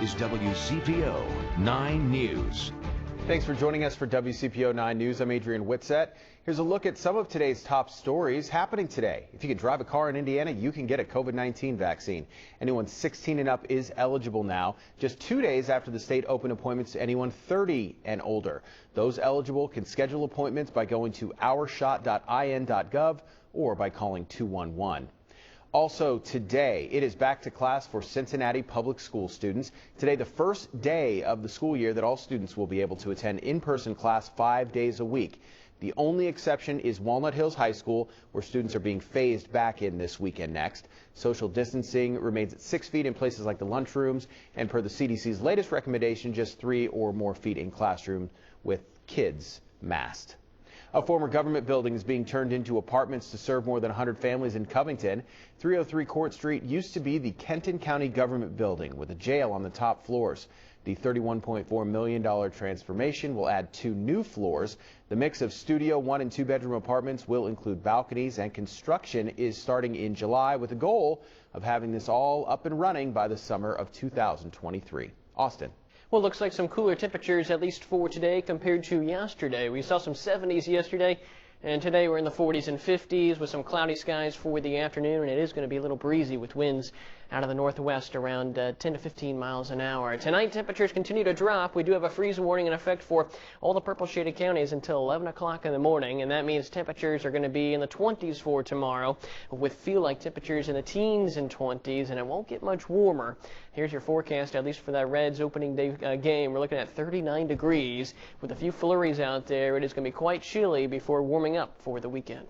is WCPO 9 News. Thanks for joining us for WCPO 9 News. I'm Adrian Whitsett. Here's a look at some of today's top stories happening today. If you can drive a car in Indiana, you can get a COVID-19 vaccine. Anyone 16 and up is eligible now, just 2 days after the state opened appointments to anyone 30 and older. Those eligible can schedule appointments by going to ourshot.in.gov or by calling 211. Also today, it is back to class for Cincinnati public school students. Today, the first day of the school year that all students will be able to attend in-person class 5 days a week. The only exception is Walnut Hills High School, where students are being phased back in this weekend next. Social distancing remains at 6 feet in places like the lunchrooms, and per the CDC's latest recommendation, just 3 or more feet in classrooms with kids masked. A former government building is being turned into apartments to serve more than 100 families in Covington. 303 Court Street used to be the Kenton County Government Building with a jail on the top floors. The $31.4 million transformation will add 2 new floors. The mix of studio 1 and 2 bedroom apartments will include balconies, and construction is starting in July with a goal of having this all up and running by the summer of 2023. Austin. Well, it looks like some cooler temperatures, at least for today, compared to yesterday. We saw some 70s yesterday, and today we're in the 40s and 50s with some cloudy skies for the afternoon, and it is going to be a little breezy with winds out of the northwest around 10 to 15 miles an hour. Tonight, temperatures continue to drop. We do have a freeze warning in effect for all the purple shaded counties until 11 o'clock in the morning, and that means temperatures are going to be in the 20s for tomorrow, with feel-like temperatures in the teens and 20s, and it won't get much warmer. Here's your forecast, at least for that Reds opening day game. We're looking at 39 degrees with a few flurries out there. It is going to be quite chilly before warming up for the weekend.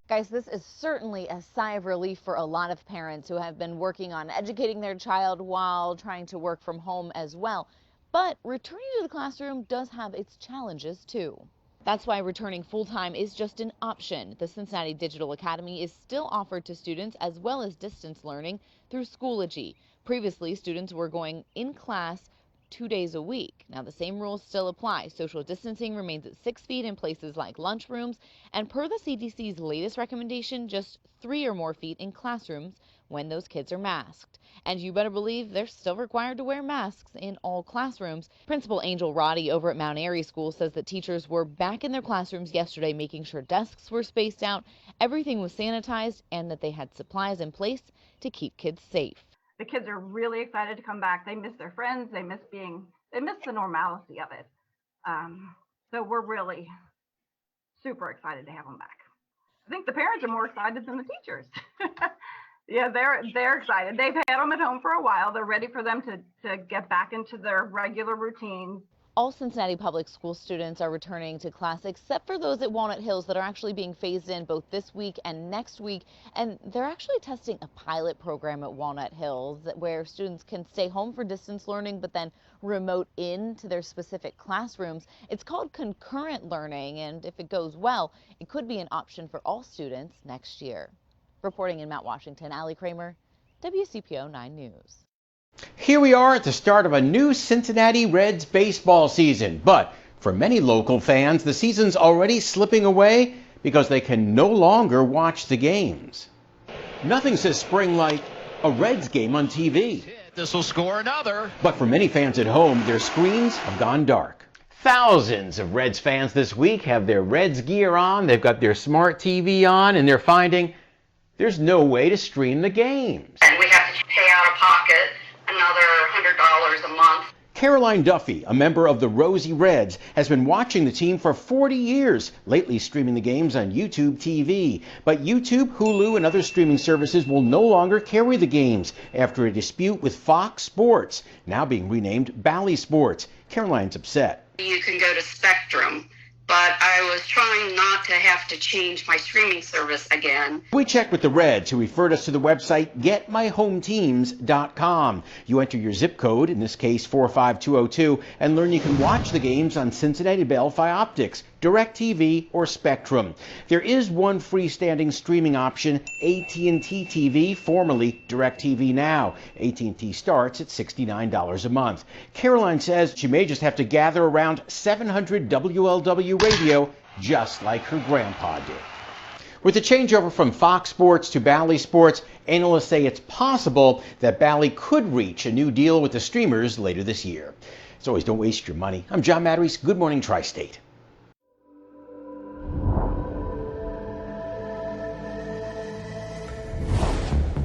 Guys, this is certainly a sigh of relief for a lot of parents who have been working on educating their child while trying to work from home as well. But returning to the classroom does have its challenges too. That's why returning full-time is just an option. The Cincinnati Digital Academy is still offered to students as well as distance learning through Schoology. Previously, students were going in class 2 days a week. Now, the same rules still apply. Social distancing remains at 6 feet in places like lunchrooms, and per the CDC's latest recommendation, just 3 or more feet in classrooms when those kids are masked. And you better believe they're still required to wear masks in all classrooms. Principal Angel Roddy over at Mount Airy School says that teachers were back in their classrooms yesterday, making sure desks were spaced out, everything was sanitized, and that they had supplies in place to keep kids safe. The kids are really excited to come back. They miss their friends. They miss the normalcy of it. So we're really super excited to have them back. I think the parents are more excited than the teachers. Yeah, they're excited. They've had them at home for a while. They're ready for them to get back into their regular routines. All Cincinnati public school students are returning to class except for those at Walnut Hills that are actually being phased in both this week and next week. And they're actually testing a pilot program at Walnut Hills where students can stay home for distance learning but then remote into their specific classrooms. It's called concurrent learning, and if it goes well, it could be an option for all students next year. Reporting in Mount Washington, Allie Kramer, WCPO 9 News. Here we are at the start of a new Cincinnati Reds baseball season, but for many local fans, the season's already slipping away because they can no longer watch the games. Nothing says spring like a Reds game on TV. This will score another. But for many fans at home, their screens have gone dark. Thousands of Reds fans this week have their Reds gear on, they've got their smart TV on, and they're finding there's no way to stream the games. And we have to pay out of pocket another $100 a month. Caroline Duffy, a member of the Rosie Reds, has been watching the team for 40 years, lately streaming the games on YouTube TV. But YouTube, Hulu, and other streaming services will no longer carry the games after a dispute with Fox Sports, now being renamed Bally Sports. Caroline's upset. You can go to Spectrum, but I was trying not to have to change my streaming service again. We checked with the Reds, who referred us to the website getmyhometeams.com. You enter your zip code, in this case 45202, and learn you can watch the games on Cincinnati Bell Optics, DirecTV, or Spectrum. There is one freestanding streaming option, AT&T TV, formerly DirecTV Now. AT&T starts at $69 a month. Caroline says she may just have to gather around 700 WLW radio, just like her grandpa did. With the changeover from Fox Sports to Bally Sports, analysts say it's possible that Bally could reach a new deal with the streamers later this year. As always, don't waste your money. I'm John Matteries. Good morning, Tri-State.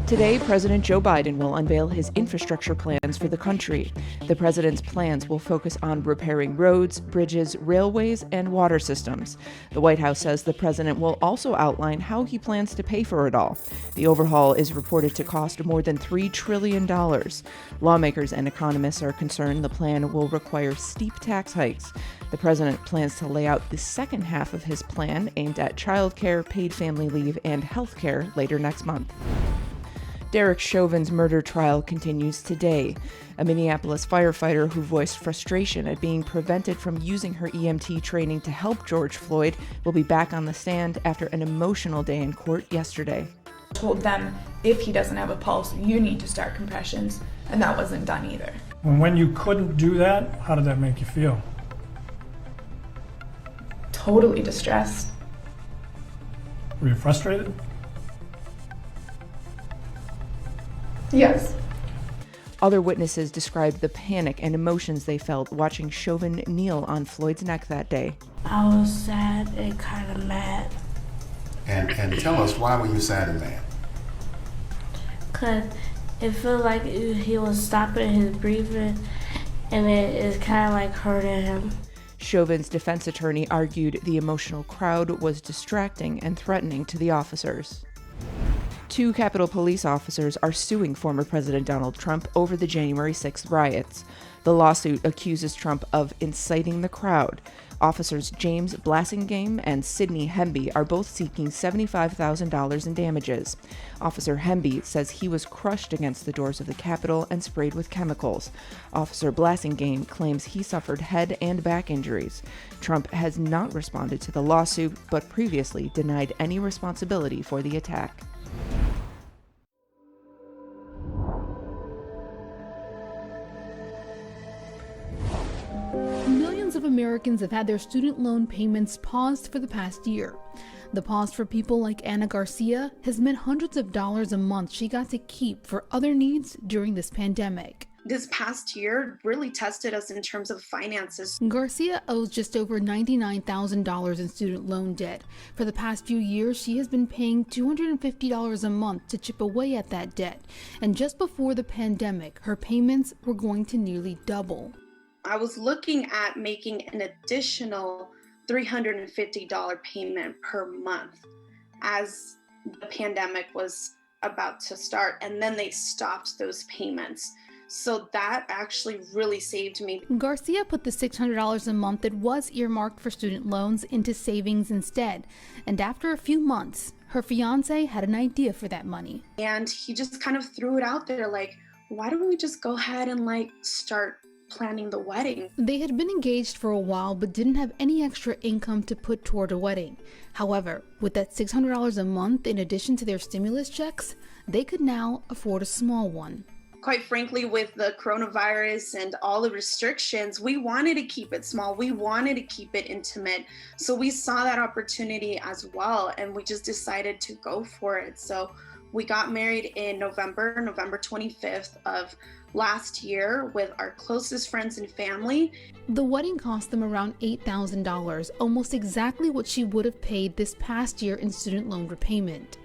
Today, President Joe Biden will unveil his infrastructure plans for the country. The president's plans will focus on repairing roads, bridges, railways, and water systems. The White House says the president will also outline how he plans to pay for it all. The overhaul is reported to cost more than $3 trillion. Lawmakers and economists are concerned the plan will require steep tax hikes. The president plans to lay out the second half of his plan aimed at childcare, paid family leave, and health care later next month. Derek Chauvin's murder trial continues today. A Minneapolis firefighter who voiced frustration at being prevented from using her EMT training to help George Floyd will be back on the stand after an emotional day in court yesterday. I told them, if he doesn't have a pulse, you need to start compressions, and that wasn't done either. When you couldn't do that, how did that make you feel? Totally distressed. Were you frustrated? Yes. Other witnesses described the panic and emotions they felt watching Chauvin kneel on Floyd's neck that day. I was sad and kind of mad. And tell us, why were you sad and mad? Because it felt like he was stopping his breathing, and it kind of like hurting him. Chauvin's defense attorney argued the emotional crowd was distracting and threatening to the officers. 2 Capitol Police officers are suing former President Donald Trump over the January 6th riots. The lawsuit accuses Trump of inciting the crowd. Officers James Blasingame and Sidney Hemby are both seeking $75,000 in damages. Officer Hemby says he was crushed against the doors of the Capitol and sprayed with chemicals. Officer Blasingame claims he suffered head and back injuries. Trump has not responded to the lawsuit, but previously denied any responsibility for the attack. Millions of Americans have had their student loan payments paused for the past year. The pause for people like Anna Garcia has meant hundreds of dollars a month she got to keep for other needs during this pandemic. This past year really tested us in terms of finances. Garcia owes just over $99,000 in student loan debt. For the past few years, she has been paying $250 a month to chip away at that debt. And just before the pandemic, her payments were going to nearly double. I was looking at making an additional $350 payment per month as the pandemic was about to start, and then they stopped those payments. So that actually really saved me. Garcia put the $600 a month that was earmarked for student loans into savings instead. And after a few months, her fiance had an idea for that money. And he just kind of threw it out there like, why don't we just go ahead and start planning the wedding? They had been engaged for a while but didn't have any extra income to put toward a wedding. However, with that $600 a month in addition to their stimulus checks, they could now afford a small one. Quite frankly, with the coronavirus and all the restrictions, we wanted to keep it small. We wanted to keep it intimate. So we saw that opportunity as well, and we just decided to go for it. So we got married in November 25th of last year with our closest friends and family. The wedding cost them around $8,000, almost exactly what she would have paid this past year in student loan repayment.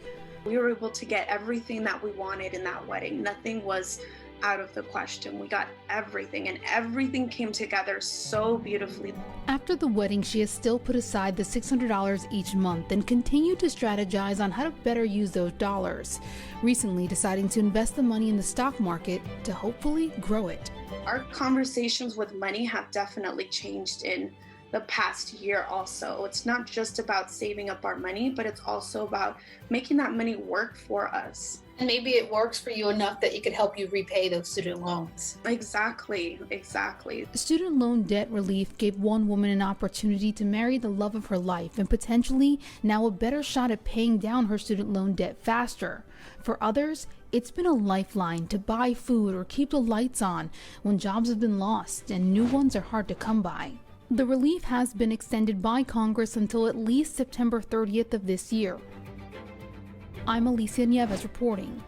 We were able to get everything that we wanted in that wedding. Nothing was out of the question. We got everything, and everything came together so beautifully. After the wedding, she has still put aside the $600 each month and continued to strategize on how to better use those dollars, recently deciding to invest the money in the stock market to hopefully grow it. Our conversations with money have definitely changed in the past year also. It's not just about saving up our money, but it's also about making that money work for us. And maybe it works for you enough that it could help you repay those student loans. Exactly. Student loan debt relief gave one woman an opportunity to marry the love of her life and potentially now a better shot at paying down her student loan debt faster. For others, it's been a lifeline to buy food or keep the lights on when jobs have been lost and new ones are hard to come by. The relief has been extended by Congress until at least September 30th of this year. I'm Alicia Nieves reporting.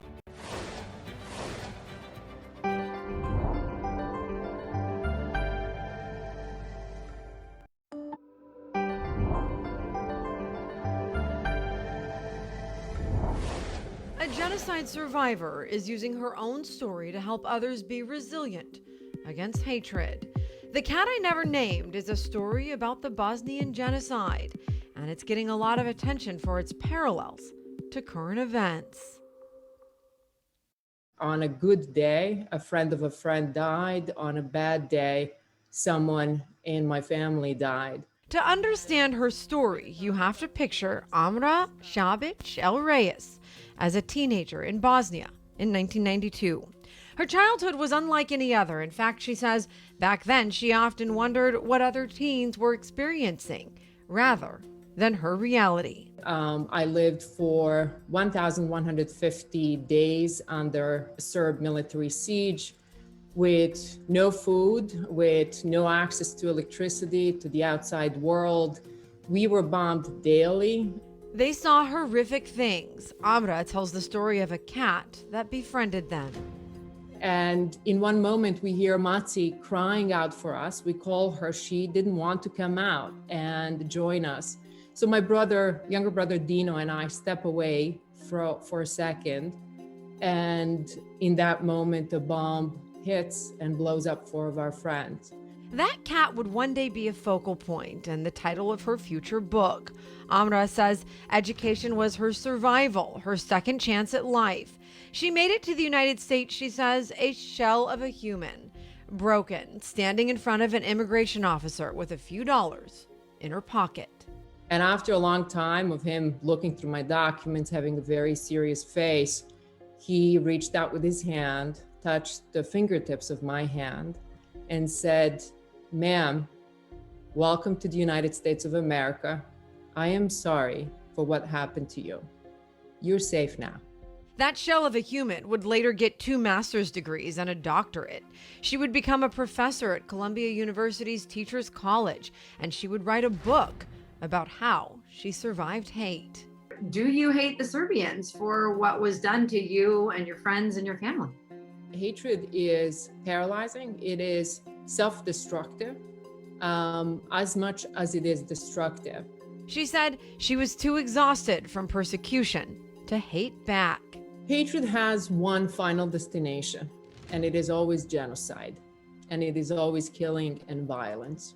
A genocide survivor is using her own story to help others be resilient against hatred. The Cat I Never Named is a story about the Bosnian genocide, and it's getting a lot of attention for its parallels to current events. On a good day, a friend of a friend died. On a bad day, someone in my family died. To understand her story, you have to picture Amra Shabic El Reyes as a teenager in Bosnia in 1992. Her childhood was unlike any other. In fact, she says back then she often wondered what other teens were experiencing rather than her reality. I lived for 1,150 days under Serb military siege with no food, with no access to electricity, to the outside world. We were bombed daily. They saw horrific things. Amra tells the story of a cat that befriended them. And in one moment, we hear Matsi crying out for us. We call her. She didn't want to come out and join us. So my younger brother Dino, and I step away for a second. And in that moment, the bomb hits and blows up 4 of our friends. That cat would one day be a focal point and the title of her future book. Amra says education was her survival, her second chance at life. She made it to the United States, she says, a shell of a human, broken, standing in front of an immigration officer with a few dollars in her pocket. And after a long time of him looking through my documents, having a very serious face, he reached out with his hand, touched the fingertips of my hand, and said, "Ma'am, welcome to the United States of America. I am sorry for what happened to you. You're safe now." That shell of a human would later get 2 master's degrees and a doctorate. She would become a professor at Columbia University's Teachers College, and she would write a book about how she survived hate. Do you hate the Serbians for what was done to you and your friends and your family? Hatred is paralyzing. It is self-destructive as much as it is destructive. She said she was too exhausted from persecution to hate back. Hatred has one final destination, and it is always genocide, and it is always killing and violence.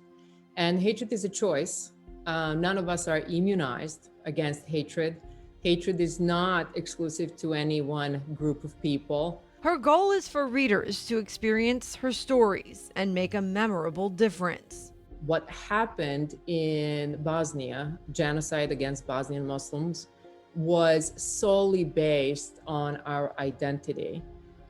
And hatred is a choice. None of us are immunized against hatred. Hatred is not exclusive to any one group of people. Her goal is for readers to experience her stories and make a memorable difference. What happened in Bosnia, genocide against Bosnian Muslims, was solely based on our identity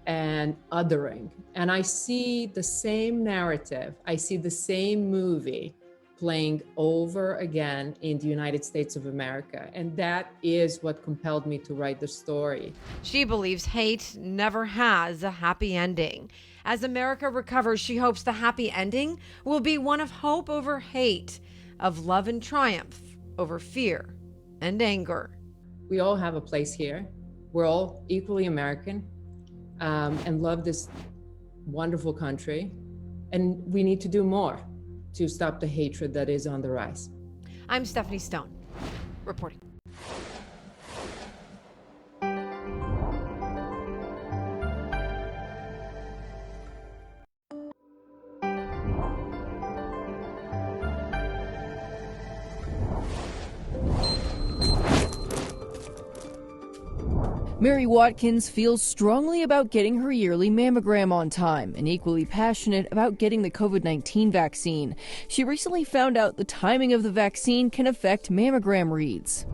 and othering. And I see the same narrative, I see the same movie playing over again in the United States of America. And that is what compelled me to write the story. She believes hate never has a happy ending. As America recovers, she hopes the happy ending will be one of hope over hate, of love and triumph over fear and anger. We all have a place here. We're all equally American and love this wonderful country. And we need to do more to stop the hatred that is on the rise. I'm Stephanie Stone, reporting. Mary Watkins feels strongly about getting her yearly mammogram on time and equally passionate about getting the COVID-19 vaccine. She recently found out the timing of the vaccine can affect mammogram reads.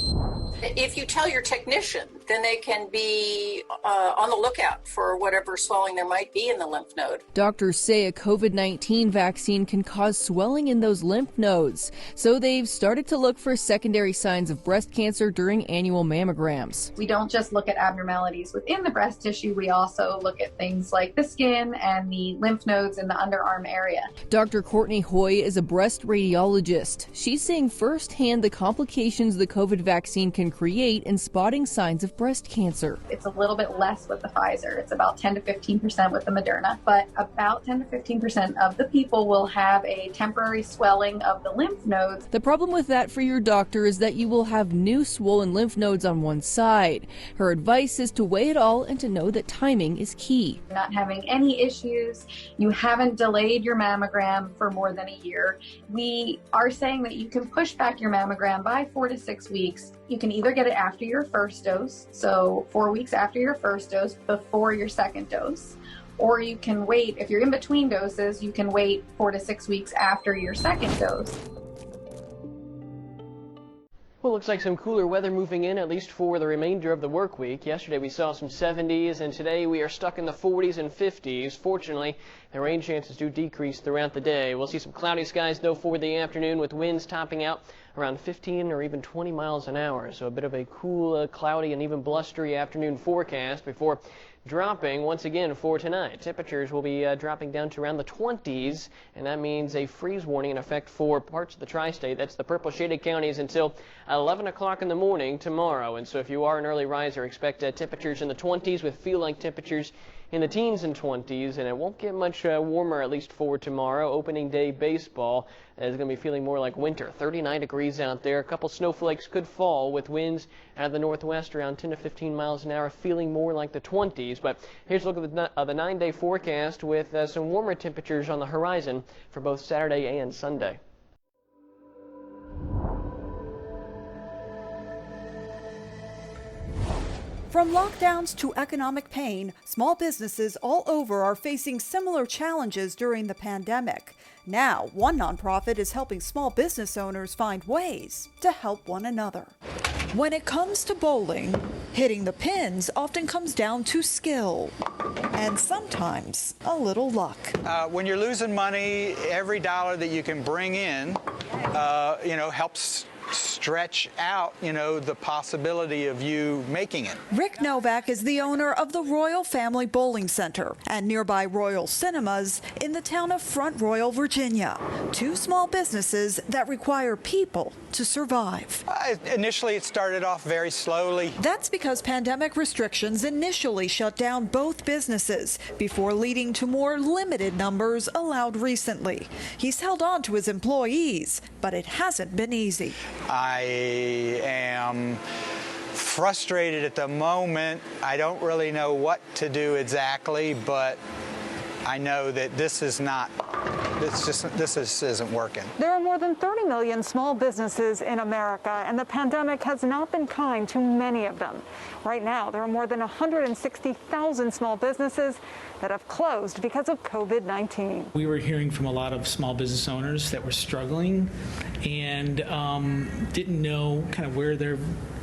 If you tell your technician, then they can be on the lookout for whatever swelling there might be in the lymph node. Doctors say a COVID-19 vaccine can cause swelling in those lymph nodes, so they've started to look for secondary signs of breast cancer during annual mammograms. We don't just look at abnormalities within the breast tissue, we also look at things like the skin and the lymph nodes in the underarm area. Dr. Courtney Hoy is a breast radiologist. She's seeing firsthand the complications the COVID vaccine can can create in spotting signs of breast cancer. It's a little bit less with the Pfizer. It's about 10 to 15% with the Moderna, but about 10 to 15% of the people will have a temporary swelling of the lymph nodes. The problem with that for your doctor is that you will have new swollen lymph nodes on one side. Her advice is to weigh it all and to know that timing is key. Not having any issues, you haven't delayed your mammogram for more than a year. We are saying that you can push back your mammogram by 4 to 6 weeks. You can either get it after your first dose, so 4 weeks after your first dose, before your second dose, or you can wait, if you're in between doses, you can wait 4 to 6 weeks after your second dose. Well, looks like some cooler weather moving in, at least for the remainder of the work week. Yesterday we saw some 70s, and today we are stuck in the 40s and 50s. Fortunately, the rain chances do decrease throughout the day. We'll see some cloudy skies, though, for the afternoon, with winds topping out around 15 or even 20 miles an hour. So a bit of a cool, cloudy, and even blustery afternoon forecast before dropping once again for tonight. Temperatures will be dropping down to around the 20s, and that means a freeze warning in effect for parts of the tri-state. That's the purple shaded counties until 11 o'clock in the morning tomorrow. And so if you are an early riser, expect temperatures in the 20s with feel-like temperatures in the teens and 20s, and it won't get much warmer, at least for tomorrow. Opening day baseball is going to be feeling more like winter. 39 degrees out there. A couple snowflakes could fall with winds out of the northwest around 10 to 15 miles an hour, feeling more like the 20s. But here's a look at the 9-day forecast with some warmer temperatures on the horizon for both Saturday and Sunday. From lockdowns to economic pain, small businesses all over are facing similar challenges during the pandemic. Now, one nonprofit is helping small business owners find ways to help one another. When it comes to bowling, hitting the pins often comes down to skill and sometimes a little luck. When you're losing money, every dollar that you can bring in, helps stretch out, the possibility of you making it. Rick Novak is the owner of the Royal Family Bowling Center and nearby Royal Cinemas in the town of Front Royal, Virginia. Two small businesses that require people to survive. Initially, it started off very slowly. That's because pandemic restrictions initially shut down both businesses before leading to more limited numbers allowed recently. He's held on to his employees, but it hasn't been easy. I am frustrated at the moment. I don't really know what to do exactly, but I know that this isn't working. There are more than 30 million small businesses in America, and the pandemic has not been kind to many of them. Right now, there are more than 160,000 small businesses that have closed because of COVID-19. We were hearing from a lot of small business owners that were struggling and didn't know kind of where their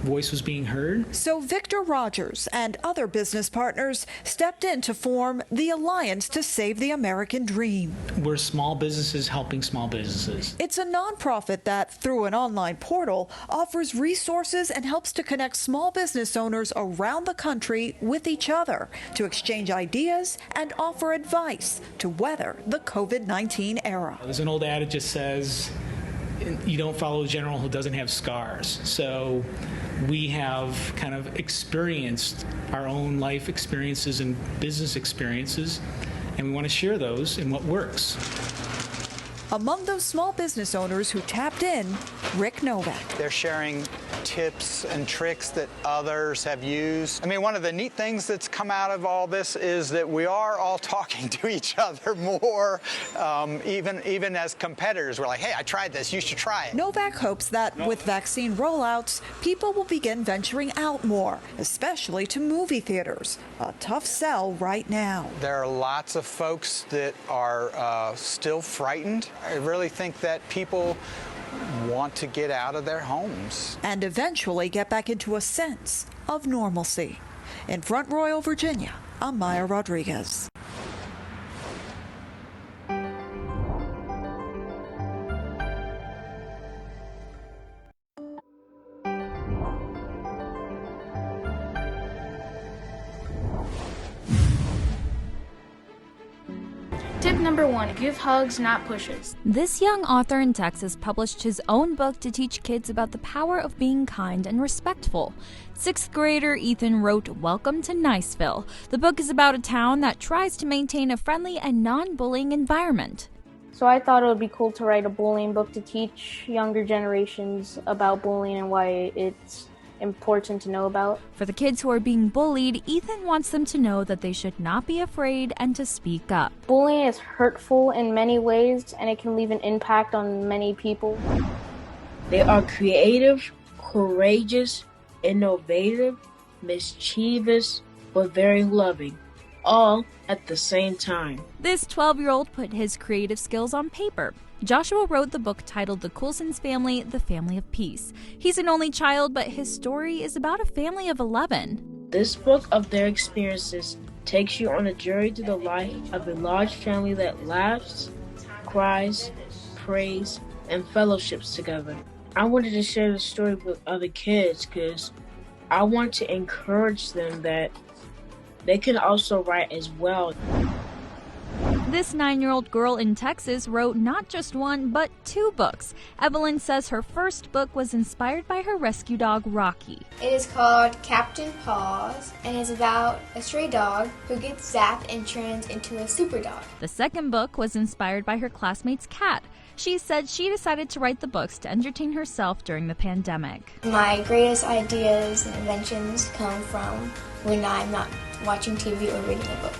voice was being heard. So Victor Rogers and other business partners stepped in to form the Alliance to Save the American Dream. We're small businesses helping small businesses. It's a nonprofit that, through an online portal, offers resources and helps to connect small business owners around the country with each other to exchange ideas and offer advice to weather the COVID-19 era. There's an old adage that says, you don't follow a general who doesn't have scars. So we have kind of experienced our own life experiences and business experiences, and we want to share those in what works. Among those small business owners who tapped in, Rick Novak. They're sharing tips and tricks that others have used. I mean, one of the neat things that's come out of all this is that we are all talking to each other more, even as competitors. We're like, hey, I tried this, you should try it. Novak hopes that with vaccine rollouts, people will begin venturing out more, especially to movie theaters. A tough sell right now. There are lots of folks that are still frightened. I really think that people want to get out of their homes. And eventually get back into a sense of normalcy. In Front Royal, Virginia, I'm Maya Rodriguez. Tip number 1, give hugs, not pushes. This young author in Texas published his own book to teach kids about the power of being kind and respectful. 6th grader Ethan wrote Welcome to Niceville. The book is about a town that tries to maintain a friendly and non-bullying environment. So I thought it would be cool to write a bullying book to teach younger generations about bullying and why it's important to know about. For the kids who are being bullied, Ethan wants them to know that they should not be afraid and to speak up. Bullying is hurtful in many ways, and it can leave an impact on many people. They are creative, courageous, innovative, mischievous, but very loving, all at the same time. This 12-year-old put his creative skills on paper. Joshua wrote the book titled The Coulson's Family, The Family of Peace. He's an only child, but his story is about a family of 11. This book of their experiences takes you on a journey to the life of a large family that laughs, cries, prays, and fellowships together. I wanted to share the story with other kids because I want to encourage them that they can also write as well. This 9-year-old girl in Texas wrote not just one, but 2 books. Evelyn says her first book was inspired by her rescue dog, Rocky. It is called Captain Paws and is about a stray dog who gets zapped and turns into a super dog. The second book was inspired by her classmate's cat. She said she decided to write the books to entertain herself during the pandemic. My greatest ideas and inventions come from when I'm not watching TV or reading a book.